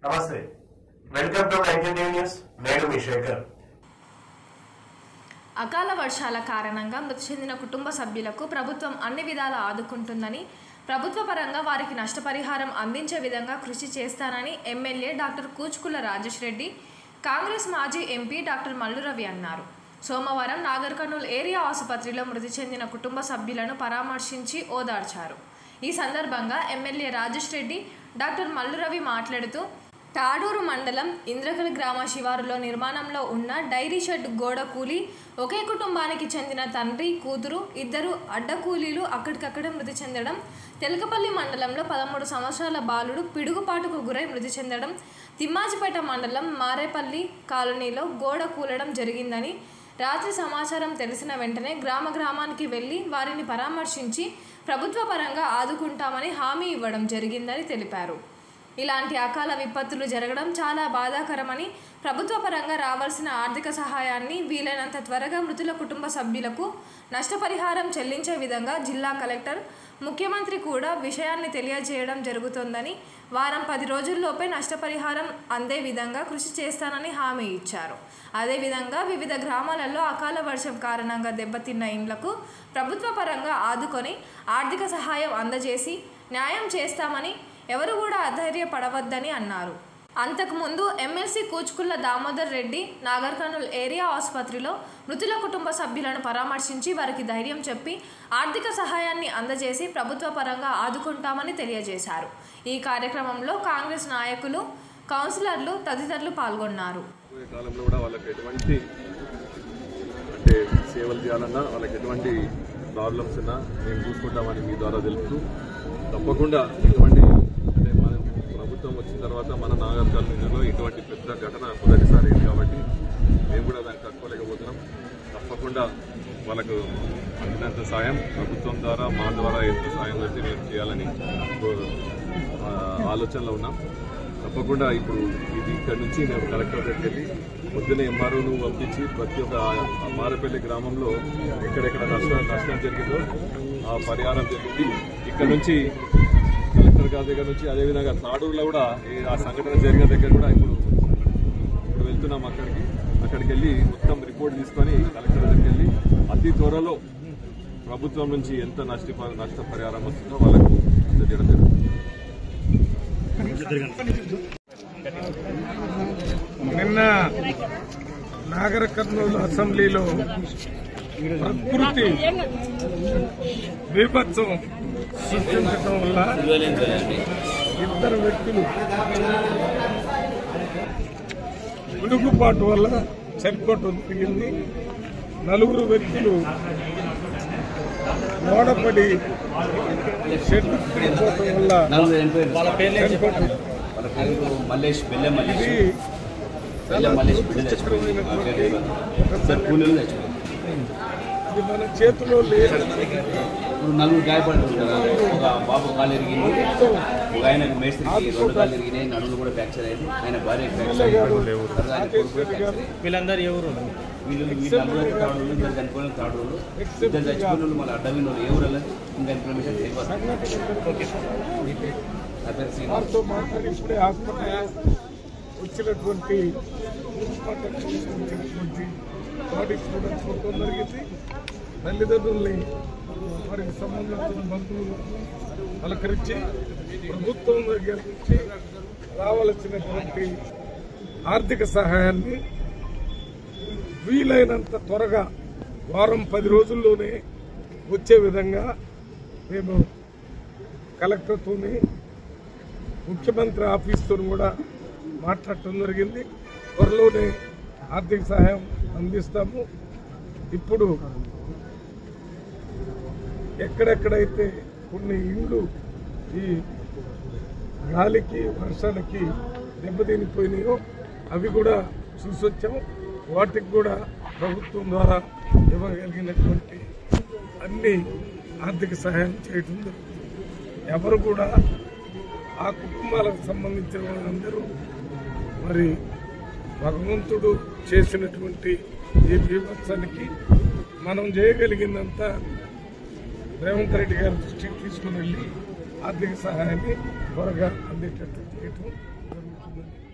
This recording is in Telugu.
నమస్తే, వెల్కమ్ టు 19 న్యూస్. నేను మీ శేఖర్. అకాల వర్షాల కారణంగా మృతి చెందిన కుటుంబ సభ్యులకు ప్రభుత్వం అన్ని విధాలా ఆదుకుంటుందని, ప్రభుత్వ పరంగా వారికి నష్టపరిహారం అందించే విధంగా కృషి చేస్తానని ఎమ్మెల్యే డాక్టర్ కూచుకుల రాజేష్ రెడ్డి, కాంగ్రెస్ మాజీ ఎంపీ డాక్టర్ మల్లు రవి అన్నారు. సోమవారం నాగర్ కర్నూల్ ఏరియా ఆసుపత్రిలో మృతి చెందిన కుటుంబ సభ్యులను పరామర్శించి ఓదార్చారు. ఈ సందర్భంగా ఎమ్మెల్యే రాజేష్ రెడ్డి, డాక్టర్ మల్లు రవి మాట్లాడుతూ, తాడూరు మండలం ఇంద్రకల్ గ్రామ శివారులో నిర్మాణంలో ఉన్న డైరీ షెడ్ గోడ కూలి ఒకే కుటుంబానికి చెందిన తండ్రి, కూతురు, ఇద్దరు అడ్డకూలీలు అక్కడికక్కడ మృతి చెందడం, తెలకపల్లి మండలంలో 13 సంవత్సరాల బాలుడు పిడుగుపాటుకు గురై మృతి చెందడం, తిమ్మాజిపేట మండలం మారేపల్లి కాలనీలో గోడ కూలడం జరిగిందని, రాత్రి సమాచారం తెలిసిన వెంటనే గ్రామానికి వెళ్లి వారిని పరామర్శించి ప్రభుత్వ పరంగా ఆదుకుంటామని హామీ ఇవ్వడం జరిగిందని తెలిపారు. ఇలాంటి అకాల విపత్తులు జరగడం చాలా బాధాకరమని, ప్రభుత్వ పరంగా రావాల్సిన ఆర్థిక సహాయాన్ని వీలైనంత త్వరగా మృతుల కుటుంబ సభ్యులకు నష్టపరిహారం చెల్లించే విధంగా జిల్లా కలెక్టర్, ముఖ్యమంత్రి కూడా విషయాన్ని తెలియజేయడం జరుగుతోందని, వారం 10 రోజుల్లోపే నష్టపరిహారం అందే విధంగా కృషి చేస్తానని హామీ ఇచ్చారు. అదేవిధంగా వివిధ గ్రామాలలో అకాల వర్షం కారణంగా దెబ్బతిన్న ఇండ్లకు ప్రభుత్వ పరంగా ఆదుకొని ఆర్థిక సహాయం అందజేసి న్యాయం చేస్తామని, ఎవరు కూడా అధైర్యపడవద్దని అన్నారు. అంతకుముందు ఎమ్మెల్సీ కూచుకుల్ల దామోదర్ రెడ్డి నాగర్ కర్నూల్ ఏరియా ఆసుపత్రిలో మృతుల కుటుంబ సభ్యులను పరామర్శించి వారికి ధైర్యం చెప్పి ఆర్థిక సహాయాన్ని అందజేసి ప్రభుత్వ పరంగా ఆదుకుంటామని తెలియజేశారు. ఈ కార్యక్రమంలో కాంగ్రెస్ నాయకులు, కౌన్సిలర్లు తదితరులు పాల్గొన్నారు. కాలంలో కూడా వాళ్ళకి ఎటువంటి సేవలు చేయాలన్నా, వాళ్ళకి ఎటువంటి ప్రాబ్లమ్స్ ఉన్నా మేము చూసుకుంటామని మీ ద్వారా తెలుపుతూ, తప్పకుండా ఇటువంటి మన ప్రభుత్వం వచ్చిన తర్వాత మన నాగర్ కర్నూలులో ఇటువంటి పెద్ద ఘటన మొదటిసారి అయింది కాబట్టి మేము కూడా దాన్ని తట్టుకోలేకపోతున్నాం. తప్పకుండా వాళ్ళకు అందినంత సాయం ప్రభుత్వం ద్వారా, మా ద్వారా ఎంత సాయం అయితే మేము చేయాలని ఆలోచనలో ఉన్నాం. తప్పకుండా ఇప్పుడు ఇది ఇక్కడ నుంచి మేము కలెక్టరేట్కి వెళ్ళి పొద్దున్నే ఎంఆర్ఓను పంపించి ప్రతి ఒక్క మారేపల్లి గ్రామంలో ఎక్కడెక్కడ నష్టం జరిగిందో ఆ పరిహారం జరిగింది. ఇక్కడ నుంచి కలెక్టర్ గారి దగ్గర నుంచి, అదేవిధంగా తాడూరులో కూడా ఆ సంఘటన జరిగిన దగ్గర కూడా ఇప్పుడు వెళ్తున్నాం. అక్కడికి వెళ్ళి మొత్తం రిపోర్ట్ తీసుకొని కలెక్టర్ దగ్గరికి వెళ్ళి అతి త్వరలో ప్రభుత్వం నుంచి ఎంత నష్టపరిహారం వస్తుందో వాళ్ళకు అందజేయడం జరుగుతుంది. నిన్న నాగర్ కర్నూలు అసెంబ్లీలో ప్రకృతి విపత్సం సృష్టించడం వల్ల 2 వ్యక్తులు పిడుగుపాటు వల్ల చనిపోవడం జరిగింది. 4 వ్యక్తులు ఓడపడి షెడ్ పడిపోవటం వల్ల చనిపోవడం. ఇది మన చేతిలో లేదు. 4 గాయపడుతుంటారు. ఒక బాబు కాలు ఎరిగింది, ఒక ఆయనకు మేస్త్రికి 2 కాళ్ళు ఎరిగినాయి, నడులు కూడా ఫ్రాక్చర్ అయింది. ఆయన భార్య వీళ్ళందరూ ఎవరు? వీళ్ళందరూ తాడు చనిపోయిన తాడు, 2 చచ్చిపోయిన మళ్ళీ అడ్డవిన వాళ్ళు ఎవరు ఇంకా ఇన్ఫర్మేషన్ వారితో మాట్లాడి ఇప్పుడే హాస్పిటల్ వచ్చినటువంటి బాడీస్ కూడా చూడటం జరిగింది. తల్లిదండ్రుల్ని, వారికి సంబంధించిన బంధువులు పలకరించి ప్రభుత్వం దగ్గర నుంచి రావాల్సినటువంటి ఆర్థిక సహాయాన్ని వీలైనంత త్వరగా వారం 10 రోజుల్లోనే వచ్చే విధంగా మేము కలెక్టర్తోని, ముఖ్యమంత్రి ఆఫీస్తో కూడా మాట్లాడటం జరిగింది. త్వరలోనే ఆర్థిక సహాయం అందిస్తాము. ఇప్పుడు ఎక్కడెక్కడైతే కొన్ని ఇండ్లు ఈ గాలికి, వర్షాలకి దెబ్బతినిపోయినాయో అవి కూడా చూసొచ్చాం. వాటికి కూడా ప్రభుత్వం ద్వారా ఇవ్వగలిగినటువంటి అన్ని ఆర్థిక సహాయం చేయడం జరుగుతుంది. ఎవరు కూడా ఆ కుటుంబాలకు సంబంధించిన వాళ్ళందరూ మరి భగవంతుడు చేసినటువంటి ఈ విపత్సానికి మనం చేయగలిగినంత రేవంత్ రెడ్డి గారి దృష్టికి తీసుకుని వెళ్ళి ఆర్థిక సహాయాన్ని త్వరగా అందేటట్టు చేయటం జరుగుతుంది. జరిగింది.